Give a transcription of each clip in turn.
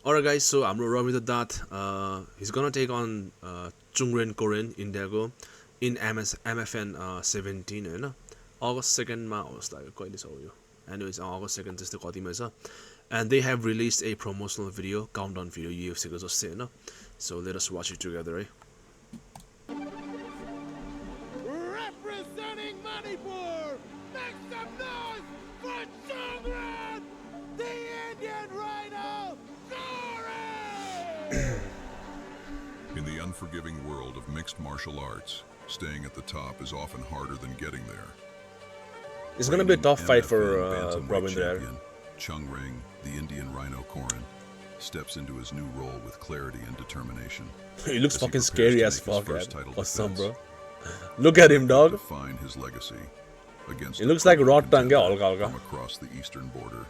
Alright guys, so हाम्रो Rabindra Dhant he's gonna take on Chungreng Koren India go in MFN 17 Hahn August 2nd मा होस् लाग्यो कहिले छ यो anyways August 2nd जस्तो कतिमा छ and they have released a promotional video countdown video UFC को जस्तै हैन so let us watch it together right representing Manipur make some noise for Chungren the Indian Rhino Korren. In the unforgiving world of mixed martial arts, staying at the top is often harder than getting there. It's gonna be a tough fight for Rabindra. Chungreng, the Indian Rhino Koren, steps into his new role with clarity and determination. He looks fucking scary as fuck, awesome, bro. Look at him, dog. Define his legacy against it looks like rot tongue from across the eastern border.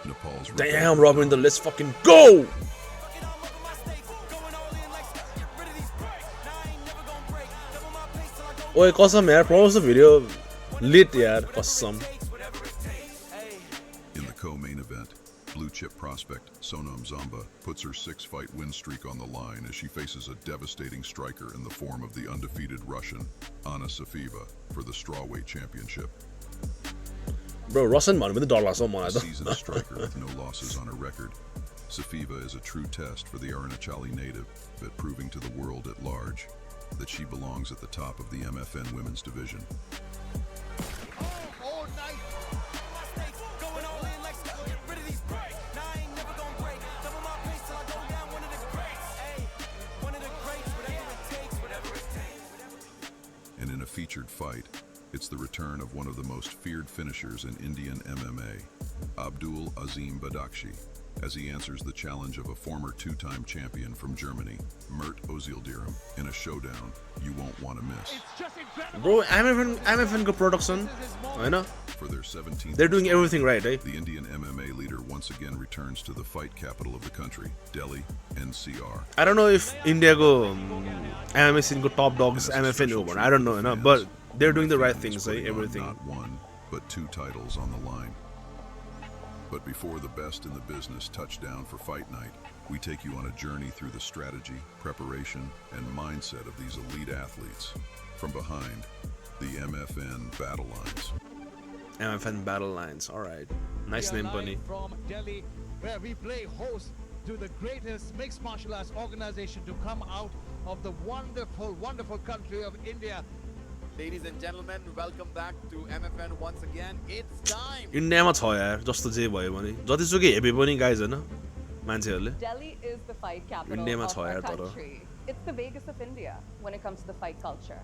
Nepal's damn, Rabindra, let's fucking go! Oi, कसम यार, promote the video lit यार, कसम. In the co-main event, blue chip prospect Sonam Zamba puts her 6-fight win streak on the line as she faces a devastating striker in the form of the undefeated Russian Anna Safieva for the strawweight championship. Bro, Russian man with the dollar so much. Seasoned striker with no losses on her record, Safieva is a true test for the Arunachali native, but proving to the world at large that she belongs at the top of the MFN women's division. And in a featured fight, it's the return of one of the most feared finishers in Indian MMA, Abdul Azim Badakshi, as he answers the challenge of a former two-time champion from Germany, Mert Özildirim, in a showdown you won't want to miss. Bro, MFN production, I know. For their 17th, they're doing everything right, eh? The Indian MMA leader once again returns to the fight capital of the country, Delhi, NCR. I don't know if India go MMA scene go top dogs MFN over. I don't know, but they're doing the right things, eh? Everything. Not one, but 2 titles on the line. But before the best in the business touch down for fight night, we take you on a journey through the strategy, preparation, and mindset of these elite athletes. From behind, the MFN Battle Lines. MFN Battle Lines, alright. Nice name, Bunny. From Delhi, where we play host to the greatest mixed martial arts organization to come out of the wonderful, wonderful country of India. Ladies and gentlemen, welcome back to MFN once again. It's time. इन्डियामा छ यार जस्तो जे भयो भने जतिसुकै हेपे पनि guys हैन मान्छेहरुले Delhi is the fight capital इन्डियामा of छ our यार तर country. It's the Vegas of India when it comes to the fight culture.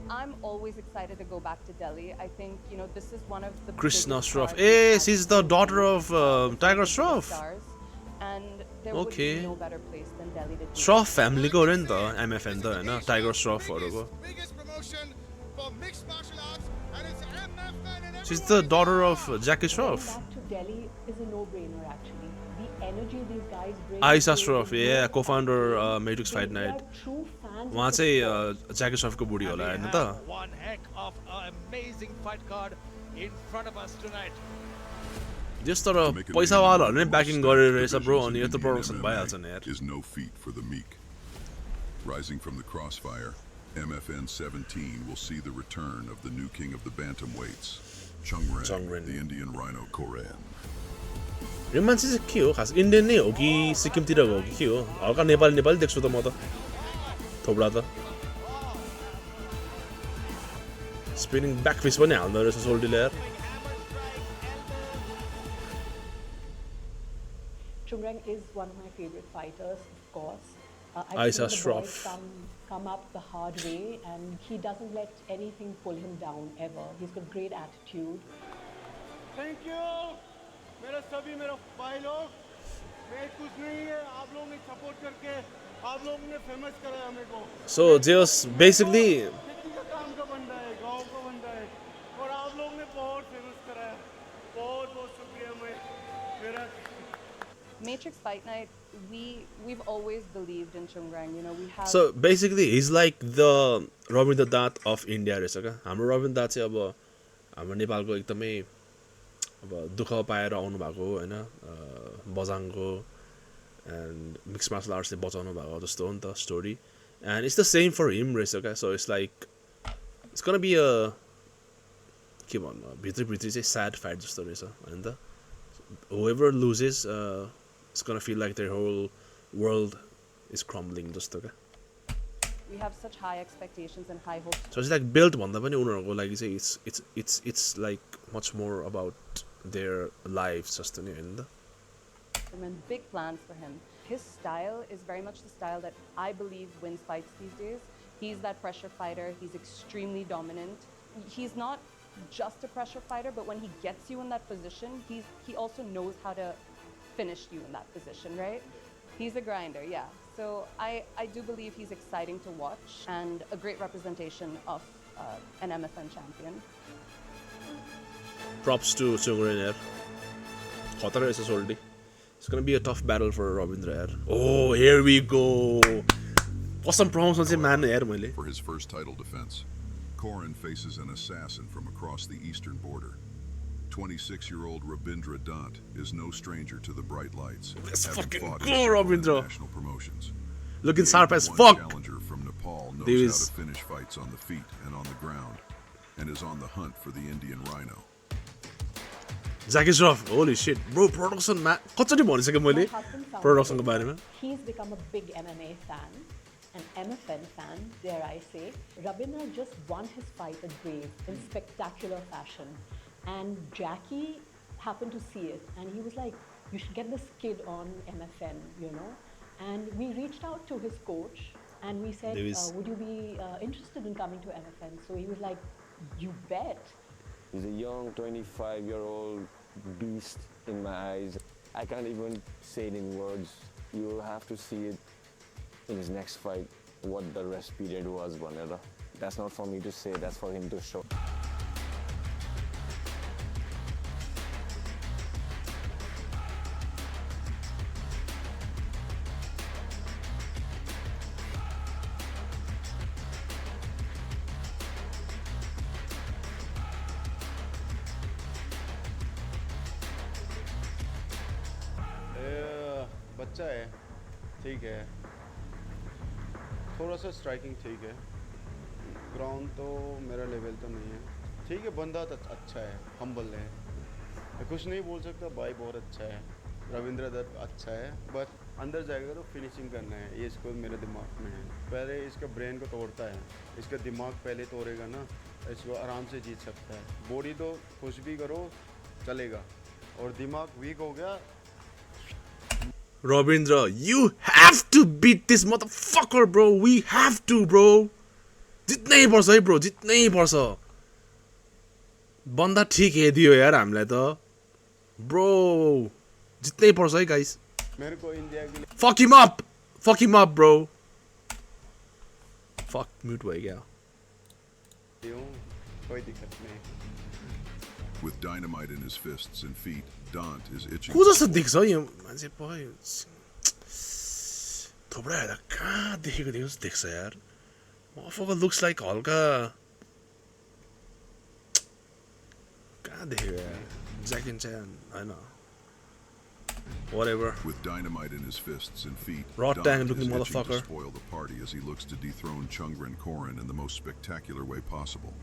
I'm always excited to go back to Delhi. I think, this is one of the Krishna biggest Shroff. stars Hey, we've she's had the in daughter of Tiger Shroff. stars, and there Okay. would be no better place than Delhi to do Shroff family को हो नि त MFN त हैन Tiger Shroff हरुको. Biggest promotion for mixed martial arts, and it's MFN in She's the daughter of Jackie Going Shroff. back to Delhi is a no-brainer actually. The energy these guys bring. Aisha is Shroff, really yeah, good. co-founder Matrix They Fight Night. are true fans वहाँ of the चाहिँ sport. Jackie Shroff को बुढी होला We Hahn have त. one heck of an amazing fight card in front of us tonight. जस तर पैसावालाहरुले नै backing गरेर रहेछ ब्रो अनि यस्तो प्रोडक्सन भइहाल्छ नि यार. Is no feat for the meek. Rising from the crossfire, MFN 17 will see the return of the new king of the bantamweights, Chungren, the Indian Rhino Koren. यो मान्छे चाहिँ के हो खास इन्डियन नै हो कि सिक्किमतिर हो कि के हो हल्का नेपाली देख्छु त म त थोप्रा त स्पिनिङ ब्याक फिस पनि हाल्दो रहेछ सोल्टीले यार Chungreng is one of my favorite fighters, of course. I've Aisha seen the boy Shroff. come up the hard way, and he doesn't let anything pull him down ever. He's got great attitude. Thank you. मेरा सभी मेरा भाई लोग मैं कुछ नहीं है आप लोगों ने सपोर्ट करके आप लोगों ने फेमस कराया मेरे को सो जस बेसिकली खेती का काम का बंदा है गांव का बंदा है और आप लोगों ने बहुत फेमस कराया बहुत बहुत शुक्रिया मैं मेरा Matrix Fight Night, we've always believed in Chungreng. We have. So basically he's like the Rabindra Dhant of India रहेछ क्या हाम्रो Rabindra Dhant चाहिँ अब हाम्रो नेपालको एकदमै अब दुःख पाएर आउनु भएको हैन बजाङको and mixed martial arts ले बचाउनु भएको जस्तो हो नि त story and it's the same for him रहेछ क्या so it's like it's gonna be a के भन्नु भित्री भित्री चाहिँ sad fight जस्तो रहेछ हैन त whoever loses it's gonna feel like their whole world is crumbling जस्तो क्या We have such high expectations and high hopes. So it's like belt भन्दा पनि उनीहरुको लागि चाहिँ it's like much more about their lives जस्तो नि हैन त And big plans for him. His style is very much the style that I believe wins fights these days. He's that pressure fighter. He's extremely dominant. He's not just a pressure fighter, but when he gets you in that position, he also knows how to finish you in that position, right? He's a grinder, yeah. So I do believe he's exciting to watch and a great representation of an MFN champion. Props to Chungren here. खतरा रहेछ सोल्टी It's gonna be a tough battle for Rabindra here. Oh, here we go. Awesome prompts on man here, मैले. For his first title defense, Korren faces an assassin from across the eastern border. 26-year-old Rabindra Dhant is no stranger to the bright lights. Let's having fucking fought go, in Rabindra. national promotions. Looking The sharp as 81 fuck. challenger from Nepal knows There how is- to finish fights on the feet and on the ground, and is on the hunt for the Indian rhino. Jack is rough. Holy shit. Bro, production man. कति भनिसके मैले My husband found production को out बारेमा He's become a big MMA fan, an MFN fan, dare I say. Rabindra just won his fight at Brave in spectacular fashion. And Jackie happened to see it and he was like, you should get this kid on MFN, you know. And we reached out to his coach and we said, There is- would you be interested in coming to MFN? So he was like, you bet. He's a young 25-year-old beast in my eyes. I can't even say it in words. You'll have to see it in his next fight, what the rest period was, Vanilla. That's not for me to say, that's for him to show. बच्चा है ठीक है थोड़ा सा striking ठीक है ground तो मेरा लेवल तो नहीं है ठीक है बंदा तो अच्छा है हम्बल है मैं कुछ नहीं बोल सकता भाई बहुत अच्छा है रविंद्र दत्त अच्छा है बट अंदर जाएगा तो फिनिशिंग करना है ये इसको मेरे दिमाग में है पहले इसका ब्रेन को तोड़ता है इसका दिमाग पहले तोड़ेगा ना इसको आराम से जीत सकता है बॉडी तो कुछ भी करो चलेगा और दिमाग वीक हो गया Rabindra, you have to beat this motherfucker, bro. We have to, bro. जित्नै पर्छ है bro, जित्नै पर्छ. बन्दा ठीक हेदियो यार हामीलाई त. Bro, जित्नै पर्छ है guys. मेरे को इंडिया के लिए Fuck him up. Fuck him up, bro. Fuck, mute भयो क्या? हूँ कोई दिक्कत नहीं With dynamite in his fists and feet, Dhanth is itching. को जस्तो देख्छ यो मान्छे भयो. थोप्रा हेर्दा कहाँ देखेको जस्तो देख्छ यार. Motherfucker looks like हल्का कहाँ देखेको यार. Jack and Chan, I know. Whatever. With dynamite in his fists and feet, Raw Dhanth tang is looking itching motherfucker. to spoil the party as he looks to dethrone Chungreng Koren in the most spectacular way possible.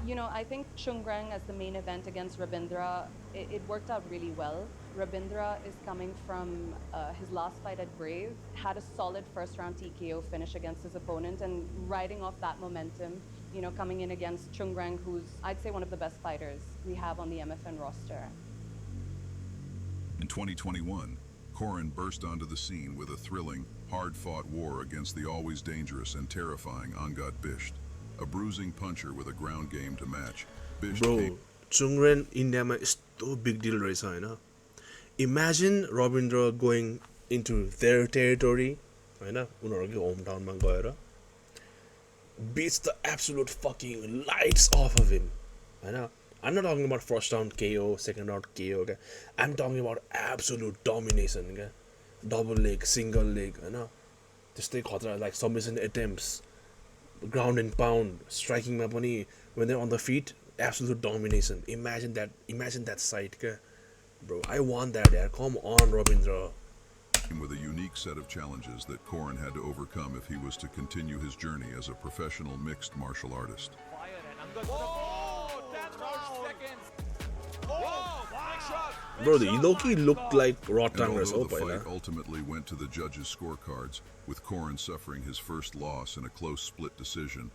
You know, I think Chungreng as the main event against Rabindra, it worked out really well. Rabindra is coming from his last fight at Brave, had a solid first round TKO finish against his opponent and riding off that momentum, you know, coming in against Chungreng, who's, I'd say, one of the best fighters we have on the MFN roster. In 2021, Korren burst onto the scene with a thrilling, hard-fought war against the always dangerous and terrifying Angad Bisht, a bruising puncher with a ground game to match. Bisht Bro, came Chungren इन्डियामा यस्तो big deal रहेछ हैन. Imagine Rabindra going into their territory, हैन, उनीहरुकै home टाउनमा गएर beats the absolute fucking lights off of him, Hahn. I'm not talking about first round KO, second round KO, okay? I'm talking about absolute domination, okay? Double leg, single leg, हैन. त्यस्तै खतरा like submission attempts, ground and pound, striking मा पनि when they're on the feet, absolute domination. Imagine that sight, ke? Bro. I want that, yaar. Come on, Rabindra. With a unique set of challenges that Koren had to overcome if he was to continue his journey as a professional mixed martial artist. Oh, 10 seconds. Oh, nice shot. Bro, the Inoki looked like raw And tonguers. although Oh, the boy. fight ultimately went to the judges' scorecards, with Koren suffering his first loss in a close split decision,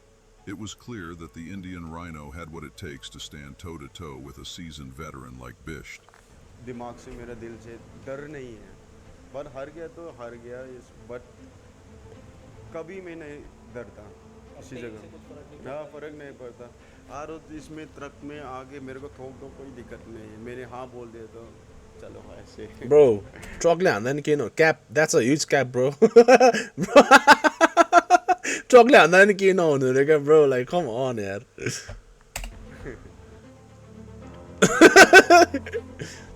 it was clear that the Indian Rhino had what it takes to stand toe-to-toe with a seasoned veteran like Bisht. दिमाग से मेरा दिल से डर नहीं है पर हार गया तो हार गया इस बट कभी मैं नहीं डरता इसी जगह हाँ फर्क नहीं पड़ता और इसमें ट्रक में आगे मेरे को ठोक दो कोई दिक्कत नहीं है मैंने हाँ बोल दिया तो चलो ऐसे Bro, chocolate and then cap. That's a huge cap, bro. Chocolate and then bro, like come on, yaar.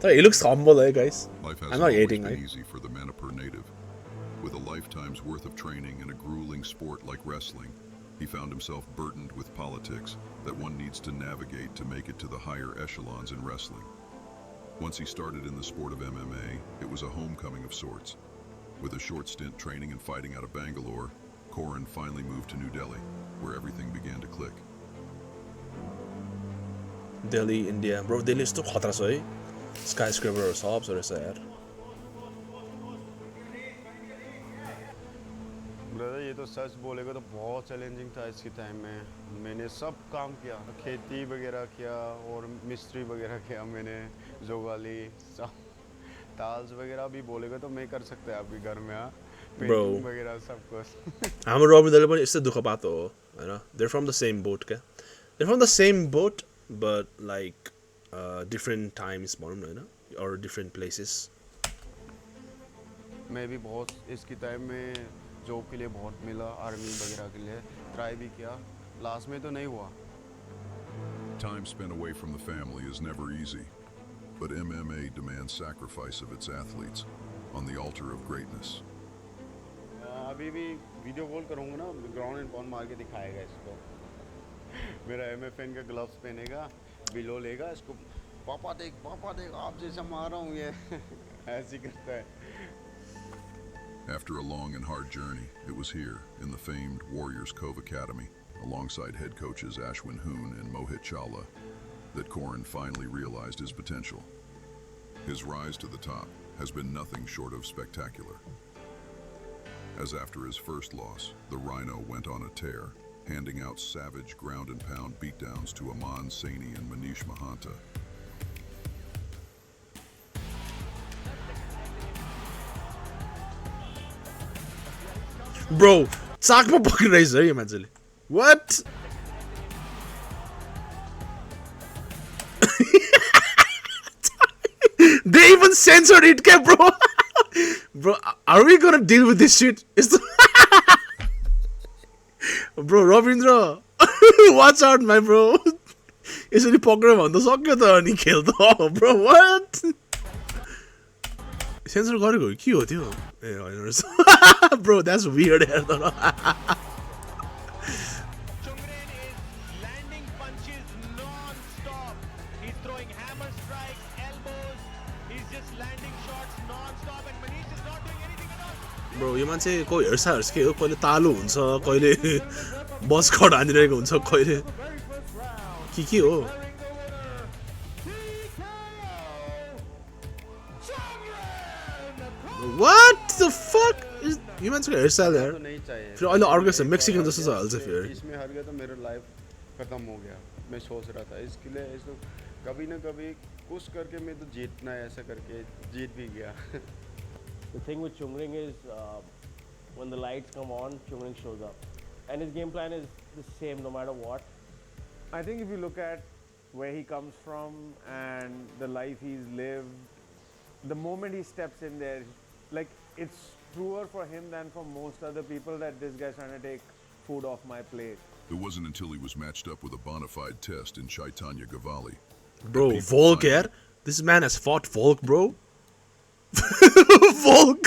He looks humble, guys. Life I'm hasn't not always hating, been right? easy for the Manipur native. With a lifetime's worth of training in a grueling sport like wrestling, he found himself burdened with politics that one needs to navigate to make it to the higher echelons in wrestling. Once he started in the sport of MMA, it was a homecoming of sorts. With a short stint training and fighting out of Bangalore, Koren finally moved to New Delhi, where everything began to click. Delhi, India. Bro, Delhi is too khatra so, eh? Skyscraper or sobs or yaar. Brother ये तो सच बोलेगा तो बहुत challenging था इसके time में मैंने सब काम किया खेती वगैरह किया और मिस्त्री वगैरह किया मैंने जोगाली सब ताल्स वगैरह भी बोलेगा तो मैं कर सकता है आपके घर में हाँ पेंटिंग वगैरह सब कुछ I'm a Robin Deliver is the Dukapato, you know. They're from the same boat, okay? They're from the same boat, but like different times, you know, or different places. मैं भी बहुत इसकी टाइम में job के लिए बहुत मिला army वगैरह के लिए ट्राई भी किया लास्ट में तो नहीं हुआ Time spent away from the family is never easy, but MMA demands sacrifice of its athletes on the altar of greatness. अभी भी वीडियो कॉल करूँगा ना ग्राउंड एंड पाउंड मार के दिखाएगा इसको मेरा MFN का ग्लव्स पहनेगा बिलो लेगा इसको पापा देख आप जैसा मार रहा हूँ ये ऐसे ही करता है After a long and hard journey, it was here, in the famed Warriors Cove Academy, alongside head coaches Ashwin Hoon and Mohit Chawla, that Koren finally realized his potential. His rise to the top has been nothing short of spectacular. As after his first loss, the Rhino went on a tear, handing out savage ground and pound beatdowns to Aman Saini and Manish Mahanta. Bro, चाक में पकडिरहेछ है यो मान्छेले. What? They even censored it, bro. Bro, are we gonna deal with this shit? Bro, Rabindra, watch out, my bro. यसरी पक्रेर भन्न सक्यो त अनि खेल त bro, what? सेन्सर गरेको हो के हो त्यो ए हैन रहेछ bro that's weird यार तर Chungren is landing punches non-stop. He's throwing hammer strikes, elbows. He's just landing shots non-stop, and Manish is not doing anything at all. bro यो मान्छे कोही हेर्छ के हो कहिले तालु हुन्छ कहिले बस खड हानिरहेको हुन्छ कहिले के हो What the fuck? यो मान्छेको हेयरस्टाइल यार तो नहीं चाहिए फेरि अहिले अर्को छ मेक्सिकन जस्तो छ हाल्छ फेरि इसमें हार गया तो मेरा लाइफ खत्म हो गया मैं सोच रहा था इसके लिए इसको कभी ना कभी कुछ करके मैं तो जीतना है ऐसा करके जीत भी गया The thing with Chungreng is when the lights come on, Chungreng shows up. And his game plan is the same no matter what. I think if you look at where he comes from and the life he's lived, the moment he steps in there, like it's truer for him than for most other people that this guy's trying to take food off my plate. It wasn't until he was matched up with a bona fide test in Chaitanya Gavali. Bro, that people Volk finally- यार This man has fought Volk, bro. Volk.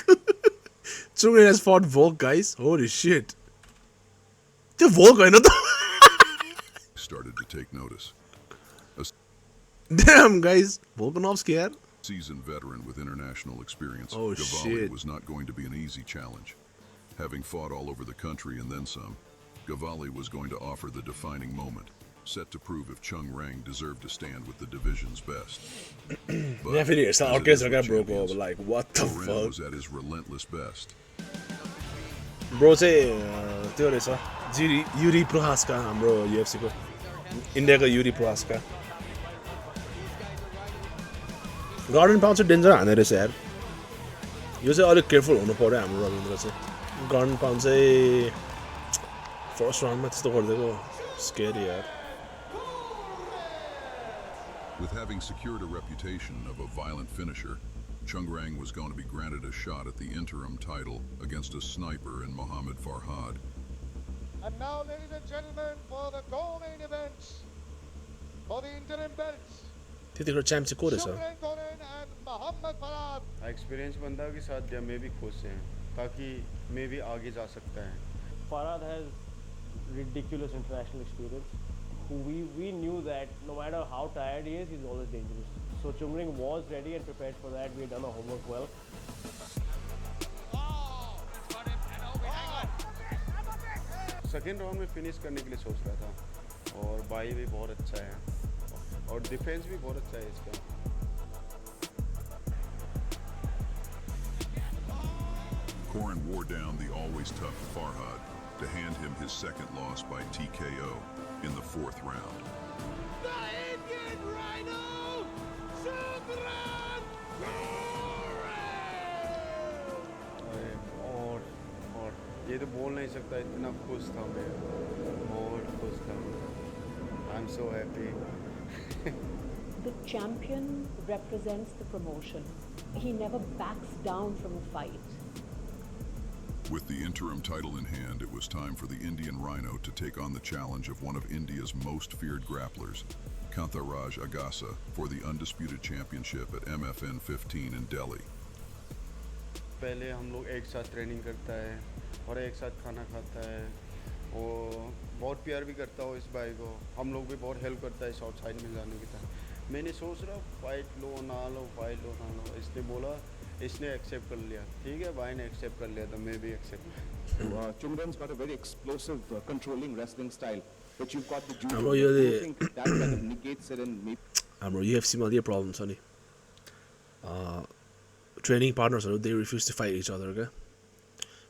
Chungren has fought Volk, guys. Holy shit. त्यो Volk हैन त started to take notice. Damn, guys. Volkanovski, yaar. Seasoned veteran with international experience, Oh, Gavali shit. was not going to be an easy challenge. Having fought all over the country and then some, Gavali was going to offer the defining moment, set to prove if Chungreng deserved to stand with the division's best. But, Definitely, it's as not it is orchestra with guy, bro. champions, But like, what the Korren fuck? was at his relentless best. Bro चाहिँ त्यो रहेछ Yuri प्रहासका हाम्रो UFC को इन्डियाको Yuri प्रहासका garden pound चाहिँ danger हाने रहेछ यार यो चाहिँ अलिक केयरफुल हुनु पर्यो हाम्रो रविन्द्र चाहिँ गार्डन पाउन्ड चाहिँ फर्स्ट राउन्डमा त्यस्तो गरिदिएको स्केरी यार With having secured a reputation of a violent finisher, Chungreng was going to be granted a shot at the interim title against a sniper in Mohammed Farhad. And now, ladies and gentlemen, for the co-main event, for the interim belts, त्यतिखेर champ चाहिँ को रहेछ Chungreng Koren and Mohammed Farhad. Experience बंदा के साथ जब मैं भी खुश हैं ताकि मैं भी आगे जा सकता है Farhad has ridiculous international experience. We knew that no matter how tired he is, he's always dangerous. So Chungren was ready and prepared for that. We had done our homework well. Second round में finish करने के लिए सोच रहा था और by भी बहुत अच्छा है और डिफेंस भी बहुत अच्छा है इसका Korren wore down the always tough Farhad to hand him his second loss by TKO in the fourth round. The Indian Rhino, Chungreng Koren. और ये तो बोल नहीं सकता इतना खुश था मैं बहुत खुश था I'm so happy The champion represents the promotion. He never backs down from a fight. With the interim title in hand, it was time for the Indian Rhino to take on the challenge of one of India's most feared grapplers, Kantharaj Agasa, for the undisputed championship at MFN 15 in Delhi. पहले हम लोग एक साथ training करता है और एक साथ खाना खाता है वो बहुत प्यार भी करता हो इस भाई को हम लोग भी बहुत हेल्प करता है इस आउटसाइड में जाने की तरह मैंने सोच रहा फाइट लो ना इसने बोला इसने एक्सेप्ट कर लिया ठीक है भाई ने एक्सेप्ट कर लिया तो मैं भी accept Chungren's got a very explosive, controlling wrestling style, but you've got the judo. हाम्रो Do yo you think that kind of negates it in maybe? हाम्रो युएफसीमा यो प्रब्लम छ नि ट्रेनिङ पार्टनर्सहरू they refuse to fight each other क्या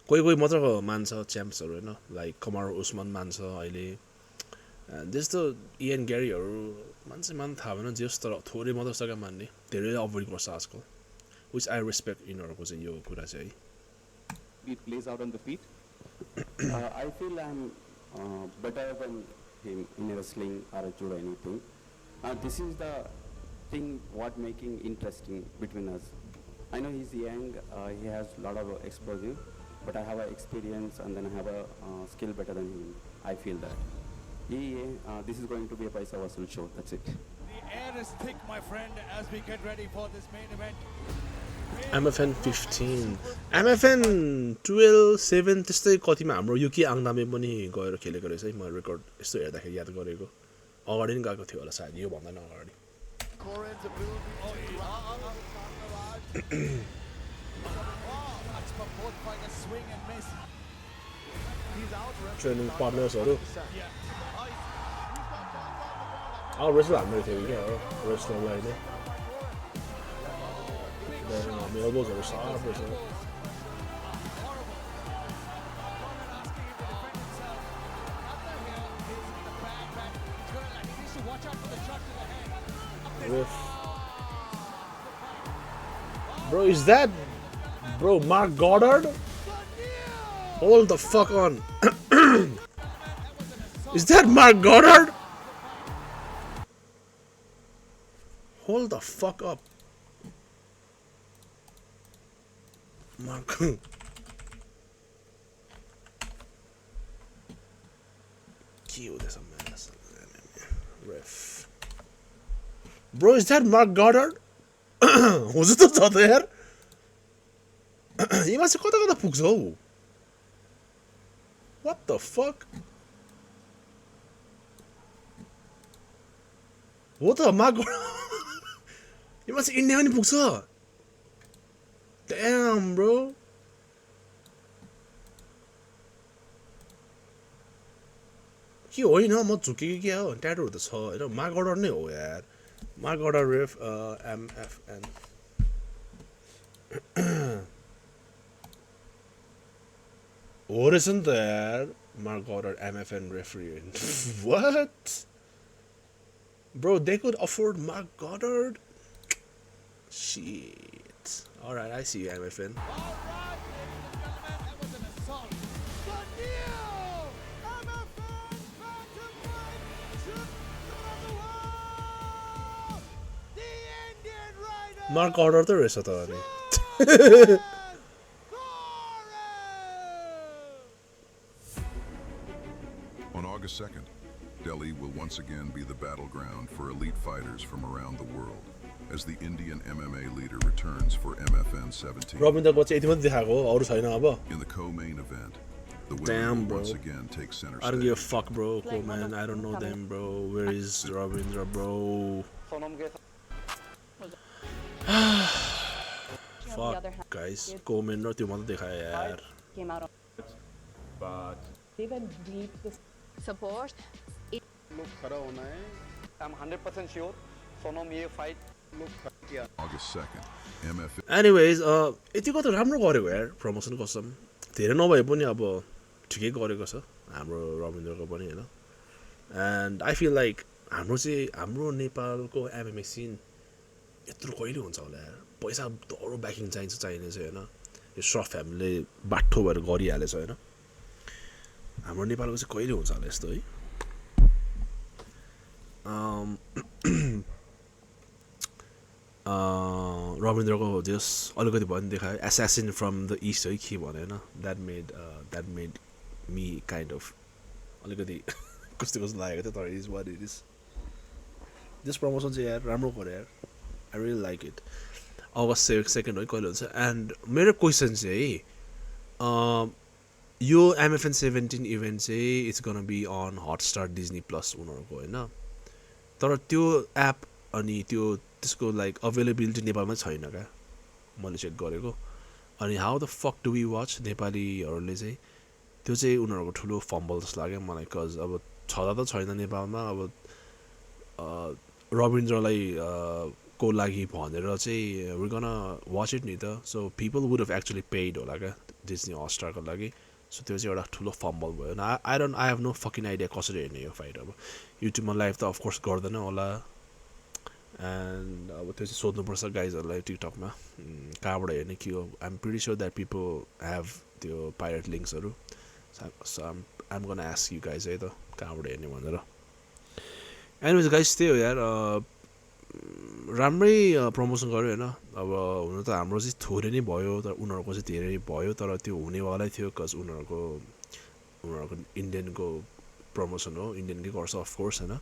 कोही कोही मात्र मान्छ च्याम्प्सहरू होइन लाइक कमार उस्मान मान्छ अहिले त्यस्तो इएन ग्यारीहरू मान्छे मान थाहा भएन जस तर थोरै मात्र छ क्या मान्ने धेरैले अभोइड गर्छ आजकल विच आई रेस्पेक्ट यिनीहरूको चाहिँ यो कुरा चाहिँ है It plays out on the feet. I feel I'm better than him in wrestling or judo anything. This is the thing what making interesting between us. I know he's young, he has a lot of explosive, but I have a experience and then I have a skill better than him. I feel that. This is going to be a paisa vasul show. That's it. The air is thick, my friend, as we get ready for this main event. MFN 15 MFN 12 7 त्यस्तै कतिमा हाम्रो Yuki आङदामे पनि गएर खेलेको रहेछ है म record यस्तो हेर्दाखेरि याद गरेको अगाडि नै गएको थियो होला सायद यो भन्दा न अगाडि Koren's ability to That's for both fighters swing and miss. He's out training पार्टनर्सहरू रेस्लर हाम्रो थियो क्या हो रेस्लरलाई नै हाम्रो एल्बोजहरू साफ रहेछ Bro, is that Mark Goddard? Hold the fuck on. Is that Mark Goddard? Hold the fuck up. Mark. Kill this mess. Ref. Bro, is that Mark Goddard? Was it the there? You must have got a pugzo. What the fuck? हो त mark यो मान्छे India पनि पुग्छ damn bro के होइन म झुकेको क्या हो ट्याटोहरू त छ होइन मार्क अर्डर नै हो यार मार्क अर्डर रेफ MFN हो रहेछ नि त यार mark order MFN referee what bro they could afford Mark Goddard shit alright I see you MFN Mark Order त रहेछ त अनि On August 2nd, Delhi will once again be the battleground for elite fighters from around the world as the Indian MMA leader returns for MFN 17. Rabindra Dhant चाहिँ यति मात्र देखाएको हो अरु छैन अब In the co-main event, the winner Damn, will bro. once again take center I don't stage. give a fuck bro cool man I don't know them bro where is Rabindra bro fuck guys comment र त्यो मात्र देखायो यार Came out on But They went deep this support. लोग खड़ा होना है I'm 100% sure Sonam ये fight लोग खड़ा किया August 2nd, MFN. anyways यतिको त राम्रो गरेको यार प्रमोसन कसम धेरै नभए पनि अब ठिकै गरेको छ हाम्रो रविन्द्रको पनि हैन and I feel like हाम्रो नेपालको MMA scene यत्रो कहिले हुन्छ होला यार पैसा दरो ब्याकिङ चाहिन्छ चाहिने चाहिँ हैन यो श्रफ फ्यामिलीले बाठो भएर गरिहालेछ हैन हाम्रो नेपालको चाहिँ कहिले हुन्छ होला यस्तो है रविन्द्रको जस अलिकति भए पनि देखायो एसासिन फ्रम द इस्ट है के भने हैन that made me kind of अलिकति कस्तो कस्तो लागेको थियो तर is what it is this promotion चाहिँ यार राम्रो गरे यार I really like it. August 2nd है कहिले हुन्छ एन्ड मेरो क्वेसन चाहिँ यो MFN 17 इभेन्ट चाहिँ it's gonna be on Hotstar Disney plus उनीहरूको होइन तर त्यो एप अनि त्यसको लाइक अभाइलेबिलिटी नेपालमा छैन क्या मैले चेक गरेको अनि how the fuck do we watch नेपालीहरूले चाहिँ त्यो चाहिँ उनीहरूको ठुलो फम्बल जस्तो लाग्यो मलाई कज अब छँदा त छैन नेपालमा अब रविन्द्रलाई को लागि भनेर चाहिँ we're gonna watch it नि त so people would have actually paid होला क्या डिज्नी हटस्टारको लागि सो त्यो चाहिँ एउटा ठुलो फम्बल भयो I have no fucking idea कसरी हेर्ने यो फाइट अब युट्युबमा लाइभ त अफकोर्स गर्दैन होला एन्ड अब त्यो चाहिँ सोध्नुपर्छ गाइजहरूलाई टिकटकमा कहाँबाट हेर्ने के हो I'm pretty sure that people have त्यो pirate लिङ्क्सहरू so I'm gonna ask you guys है त कहाँबाट हेर्ने भनेर anyways guys त्यही हो यार राम्रै प्रमोसन गर्यो होइन अब हुन त हाम्रो चाहिँ थोरै नै भयो तर उनीहरूको चाहिँ धेरै भयो तर त्यो हुनेवालै थियो कज उनीहरूको इन्डियनको प्रमोसन हो इन्डियनकै गर्छ अफकोर्स होइन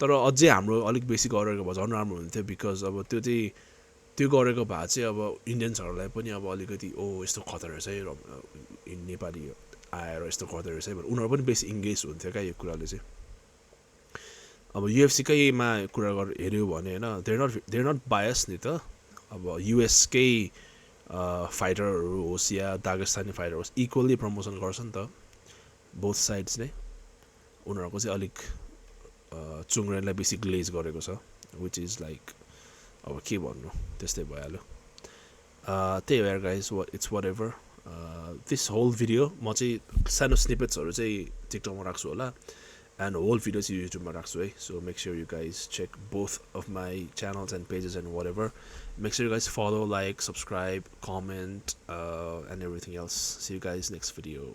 तर अझै हाम्रो अलिक बेसी गरेको भए झन् राम्रो हुन्थ्यो बिकज अब त्यो गरेको भए चाहिँ अब इन्डियन्सहरूलाई पनि अब अलिकति यस्तो खतरा रहेछ है नेपाली आएर यस्तो खतरा रहेछ है भनेर उनीहरू पनि बेसी इङ्गेज हुन्थ्यो क्या यो कुराले चाहिँ अब युएफसीकैमा कुरा हेऱ्यो भने होइन देयर नट बायस नि त अब युएसकै फाइटरहरू होस् या दागस्तानी फाइटर होस् इक्वल्ली प्रमोसन गर्छ नि त बोथ साइड्स नै उनीहरूको चाहिँ अलिक चुङ्ग्रेनलाई बेसी ग्लेज गरेको छ विच इज लाइक अब के भन्नु त्यस्तै भइहाल्यो त्यही भएर guys it's whatever this whole video म चाहिँ सानो स्निपेट्सहरू चाहिँ टिकटकमा राख्छु होला and whole videos you YouTube राख्छु है so make sure you guys check both of my channels and pages and whatever make sure you guys follow like subscribe comment and everything else see you guys next video